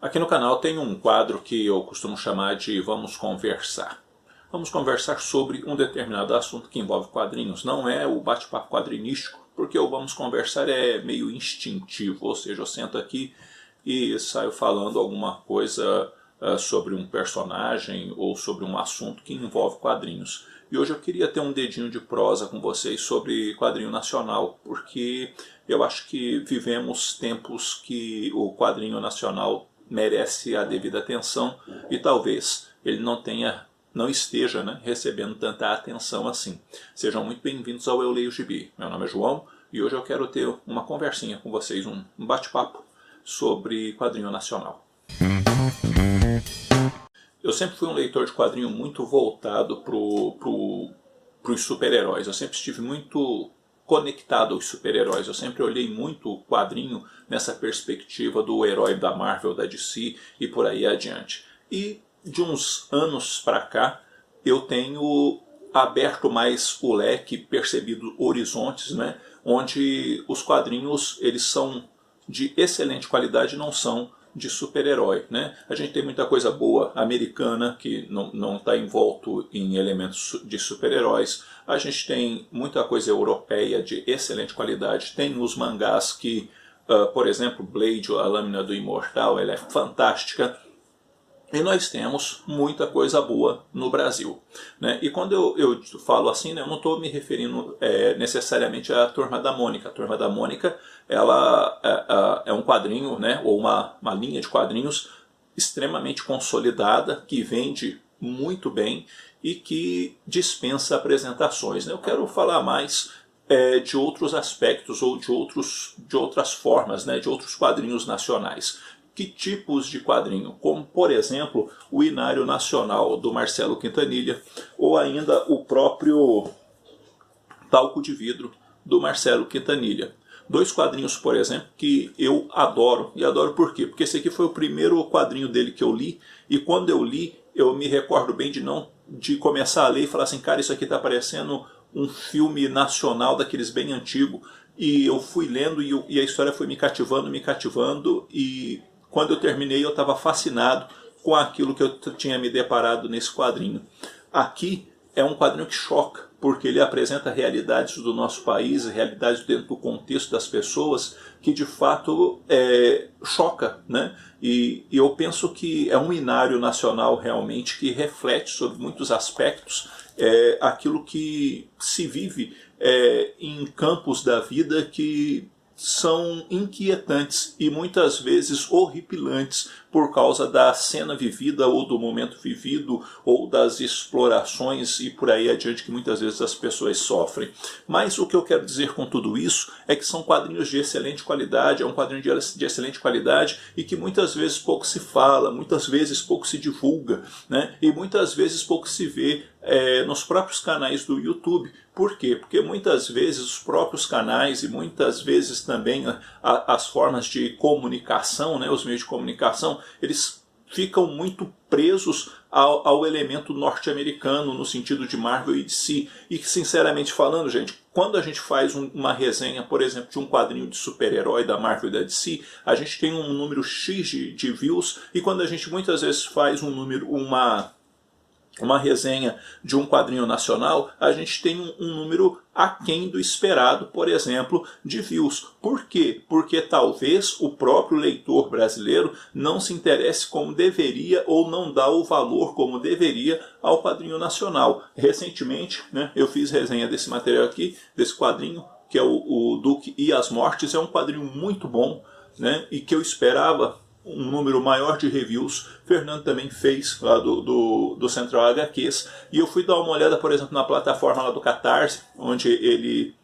Aqui no canal tem um quadro que eu costumo chamar de Vamos Conversar. Vamos conversar sobre um determinado assunto que envolve quadrinhos. Não é o bate-papo quadrinístico, porque o Vamos Conversar é meio instintivo, ou seja, eu sento aqui e saio falando alguma coisa sobre um personagem ou sobre um assunto que envolve quadrinhos. E hoje eu queria ter um dedinho de prosa com vocês sobre quadrinho nacional, porque eu acho que vivemos tempos que o quadrinho nacional merece a devida atenção e talvez ele não esteja, né, recebendo tanta atenção assim. Sejam muito bem-vindos ao Eu Leio Gibi. Meu nome é João e hoje eu quero ter uma conversinha com vocês, um bate-papo sobre quadrinho nacional. Eu sempre fui um leitor de quadrinho muito voltado para os super-heróis. Eu sempre estive muito conectado aos super-heróis. Eu sempre olhei muito o quadrinho nessa perspectiva do herói da Marvel, da DC e por aí adiante. E de uns anos para cá eu tenho aberto mais o leque, percebido horizontes, né, onde os quadrinhos eles são de excelente qualidade, não são de super-herói, né? A gente tem muita coisa boa americana que não está envolto em elementos de super-heróis. A gente tem muita coisa europeia de excelente qualidade. Tem os mangás que, por exemplo, Blade, a Lâmina do Imortal, ela é fantástica. E nós temos muita coisa boa no Brasil, né? E quando eu falo assim, né, eu não estou me referindo necessariamente à Turma da Mônica. A Turma da Mônica ela é um quadrinho, né, ou uma linha de quadrinhos extremamente consolidada, que vende muito bem e que dispensa apresentações, né? Eu quero falar mais de outros aspectos ou de outras formas, né, de outros quadrinhos nacionais. Que tipos de quadrinho, como por exemplo o Inário Nacional do Marcelo Quintanilha, ou ainda o próprio Talco de Vidro do Marcelo Quintanilha. Dois quadrinhos, por exemplo, que eu adoro. E adoro por quê? Porque esse aqui foi o primeiro quadrinho dele que eu li, e quando eu li, eu me recordo bem de começar a ler e falar assim, cara, isso aqui está parecendo um filme nacional daqueles bem antigo, e eu fui lendo e a história foi me cativando, e quando eu terminei eu estava fascinado com aquilo que eu tinha me deparado nesse quadrinho. Aqui é um quadrinho que choca, porque ele apresenta realidades do nosso país, realidades dentro do contexto das pessoas, que de fato choca, né? E eu penso que é um inário nacional realmente que reflete sobre muitos aspectos aquilo que se vive em campos da vida que são inquietantes e muitas vezes horripilantes por causa da cena vivida ou do momento vivido ou das explorações e por aí adiante que muitas vezes as pessoas sofrem. Mas o que eu quero dizer com tudo isso é que são quadrinhos de excelente qualidade, é um quadrinho de excelente qualidade e que muitas vezes pouco se fala, muitas vezes pouco se divulga, né? E muitas vezes pouco se vê nos próprios canais do YouTube. Por quê? Porque muitas vezes os próprios canais e muitas vezes também as formas de comunicação, né, os meios de comunicação, eles ficam muito presos ao elemento norte-americano, no sentido de Marvel e DC. E sinceramente falando, gente, quando a gente faz uma resenha, por exemplo, de um quadrinho de super-herói da Marvel e da DC, a gente tem um número X de views, e quando a gente muitas vezes faz uma resenha de um quadrinho nacional, a gente tem um número aquém do esperado, por exemplo, de views. Por quê? Porque talvez o próprio leitor brasileiro não se interesse como deveria ou não dá o valor como deveria ao quadrinho nacional. Recentemente, né, eu fiz resenha desse material aqui, desse quadrinho, que é o Duque e as Mortes. É um quadrinho muito bom, né, e que eu esperava um número maior de reviews. Fernando também fez lá do Central HQs, e eu fui dar uma olhada, por exemplo, na plataforma lá do Catarse, onde ele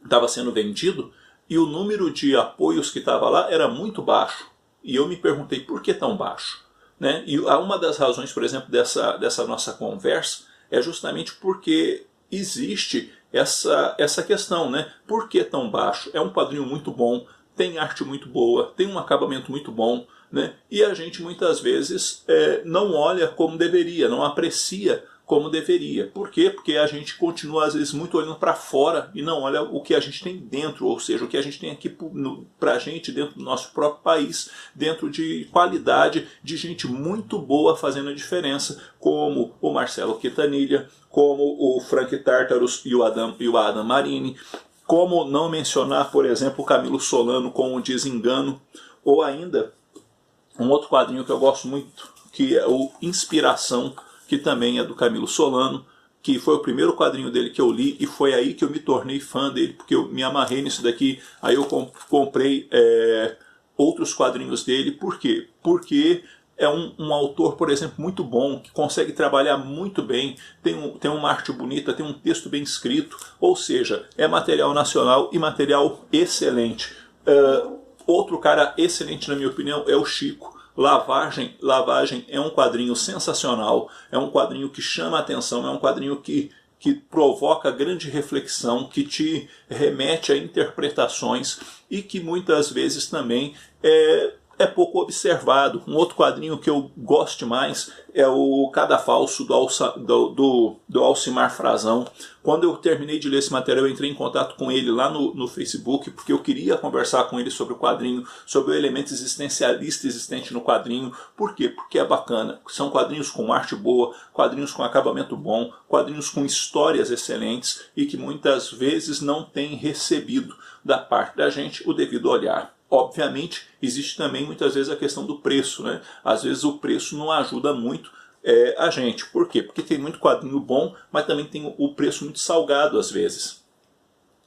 estava sendo vendido, e o número de apoios que estava lá era muito baixo, e eu me perguntei por que tão baixo, né? E uma das razões, por exemplo, dessa nossa conversa é justamente porque existe essa questão, né? Por que tão baixo? É um quadrinho muito bom, tem arte muito boa, tem um acabamento muito bom, né? E a gente muitas vezes não olha como deveria, não aprecia como deveria. Por quê? Porque a gente continua, às vezes, muito olhando para fora e não olha o que a gente tem dentro, ou seja, o que a gente tem aqui para a gente, dentro do nosso próprio país, dentro de qualidade, de gente muito boa fazendo a diferença, como o Marcelo Quintanilha, como o Frank Tartarus e o Adam Marini, como não mencionar, por exemplo, o Camilo Solano com o Desengano, ou ainda um outro quadrinho que eu gosto muito, que é o Inspiração, que também é do Camilo Solano, que foi o primeiro quadrinho dele que eu li, e foi aí que eu me tornei fã dele, porque eu me amarrei nisso daqui. Aí eu comprei outros quadrinhos dele. Por quê? Porque é um autor, por exemplo, muito bom, que consegue trabalhar muito bem, tem uma arte bonita, tem um texto bem escrito, ou seja, é material nacional e material excelente. Outro cara excelente, na minha opinião, é o Chico. Lavagem é um quadrinho sensacional, é um quadrinho que chama a atenção, é um quadrinho que provoca grande reflexão, que te remete a interpretações e que muitas vezes também é pouco observado. Um outro quadrinho que eu gosto mais é o Cadafalso, do Alcimar Frazão. Quando eu terminei de ler esse material, eu entrei em contato com ele lá no Facebook, porque eu queria conversar com ele sobre o quadrinho, sobre o elemento existencialista existente no quadrinho. Por quê? Porque é bacana. São quadrinhos com arte boa, quadrinhos com acabamento bom, quadrinhos com histórias excelentes e que muitas vezes não têm recebido da parte da gente o devido olhar. Obviamente, existe também muitas vezes a questão do preço, né? Às vezes o preço não ajuda muito a gente. Por quê? Porque tem muito quadrinho bom, mas também tem o preço muito salgado às vezes.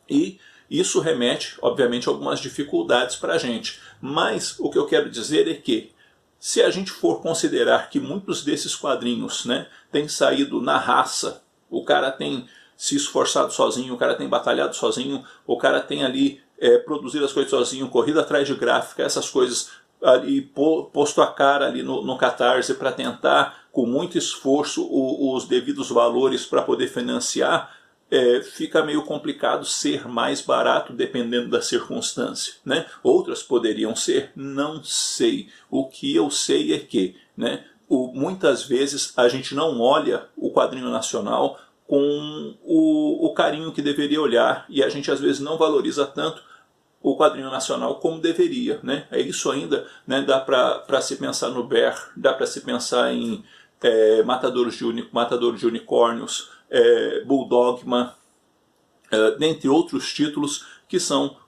E isso remete, obviamente, a algumas dificuldades para a gente. Mas o que eu quero dizer é que, se a gente for considerar que muitos desses quadrinhos, né, têm saído na raça, o cara tem se esforçado sozinho, o cara tem batalhado sozinho, o cara tem ali produzir as coisas sozinho, corrida atrás de gráfica, essas coisas ali, posto a cara ali no Catarse para tentar, com muito esforço, os devidos valores para poder financiar, fica meio complicado ser mais barato dependendo da circunstância, né? Outras poderiam ser, não sei. O que eu sei é que, né, muitas vezes a gente não olha o quadrinho nacional com o carinho que deveria olhar, e a gente às vezes não valoriza tanto o quadrinho nacional como deveria, né? É isso ainda, né? Dá para se pensar no Bear, dá para se pensar em Matador de Unicórnios, Bulldogma, dentre outros títulos que são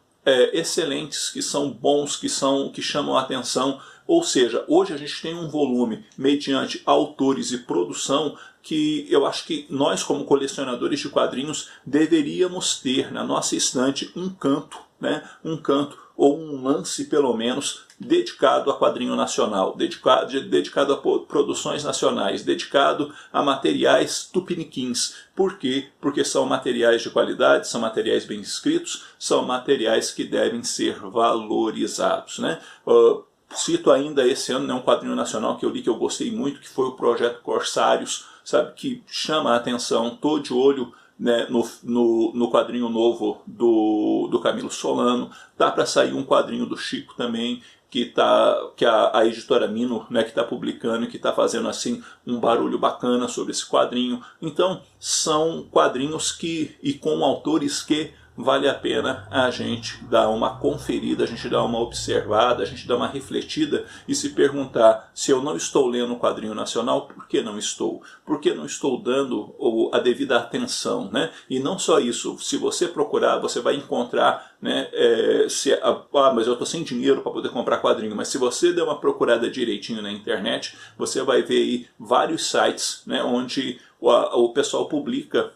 excelentes, que são bons, que chamam a atenção. Ou seja, hoje a gente tem um volume mediante autores e produção que eu acho que nós, como colecionadores de quadrinhos, deveríamos ter na nossa estante um canto, né? Um canto ou um lance, pelo menos, dedicado a quadrinho nacional, dedicado a produções nacionais, dedicado a materiais tupiniquins. Por quê? Porque são materiais de qualidade, são materiais bem escritos, são materiais que devem ser valorizados, né? Cito ainda esse ano, né, um quadrinho nacional que eu li que eu gostei muito, que foi o Projeto Corsários, sabe, que chama a atenção. Estou de olho, né, no quadrinho novo do Camilo Solano. Dá para sair um quadrinho do Chico também, que a editora Mino, né, que está publicando e que está fazendo assim um barulho bacana sobre esse quadrinho. Então são quadrinhos e com autores que vale a pena a gente dar uma conferida, a gente dar uma observada, a gente dar uma refletida e se perguntar: se eu não estou lendo o quadrinho nacional, por que não estou? Por que não estou dando a devida atenção, né? E não só isso, se você procurar, você vai encontrar, né, mas eu estou sem dinheiro para poder comprar quadrinho. Mas se você der uma procurada direitinho na internet, você vai ver aí vários sites, né, onde o pessoal publica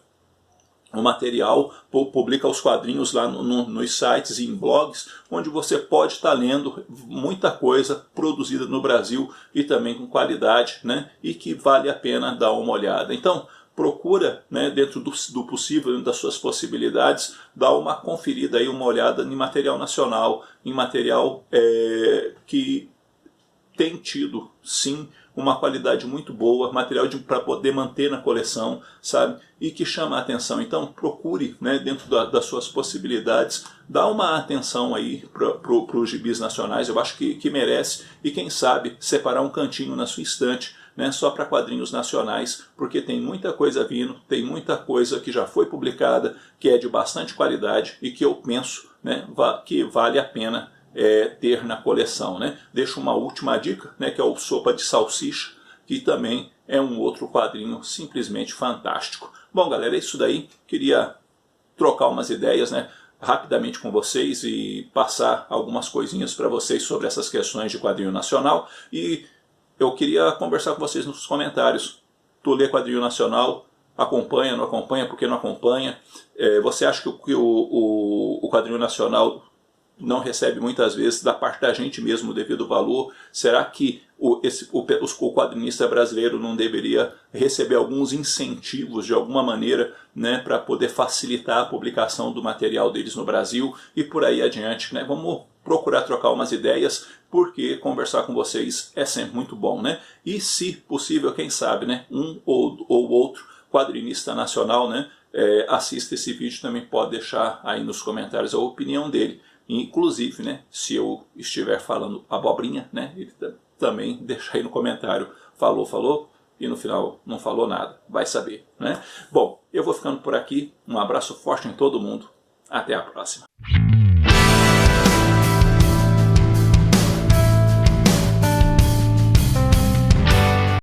o material, publica os quadrinhos lá nos sites e em blogs, onde você pode estar lendo muita coisa produzida no Brasil e também com qualidade, né, e que vale a pena dar uma olhada. Então, procura, né, dentro do possível, dentro das suas possibilidades, dar uma conferida, aí, uma olhada em material nacional, em material que tem tido, sim, uma qualidade muito boa, material para poder manter na coleção, sabe? E que chama a atenção. Então procure, né, dentro das suas possibilidades, dar uma atenção aí para os gibis nacionais. Eu acho que merece. E quem sabe separar um cantinho na sua estante né, só para quadrinhos nacionais, porque tem muita coisa vindo, tem muita coisa que já foi publicada, que é de bastante qualidade e que eu penso, né, que vale a pena ter na coleção, né? Deixo uma última dica, né, que é o Sopa de Salsicha, que também é um outro quadrinho simplesmente fantástico. Bom, galera, é isso daí. Queria trocar umas ideias, né, rapidamente com vocês e passar algumas coisinhas para vocês sobre essas questões de quadrinho nacional. E eu queria conversar com vocês nos comentários. Tu lê quadrinho nacional? Acompanha, não acompanha? Por que não acompanha? Você acha que o quadrinho nacional não recebe muitas vezes da parte da gente mesmo o devido valor? Será que o quadrinista brasileiro não deveria receber alguns incentivos de alguma maneira, né, para poder facilitar a publicação do material deles no Brasil e por aí adiante, né? Vamos procurar trocar umas ideias, porque conversar com vocês é sempre muito bom, né? E se possível, quem sabe, né, um ou outro quadrinista nacional, né, assista esse vídeo, também pode deixar aí nos comentários a opinião dele. Inclusive, né, se eu estiver falando abobrinha, né, ele também deixa aí no comentário, falou, e no final não falou nada, vai saber, né? Bom, eu vou ficando por aqui, um abraço forte em todo mundo, até a próxima.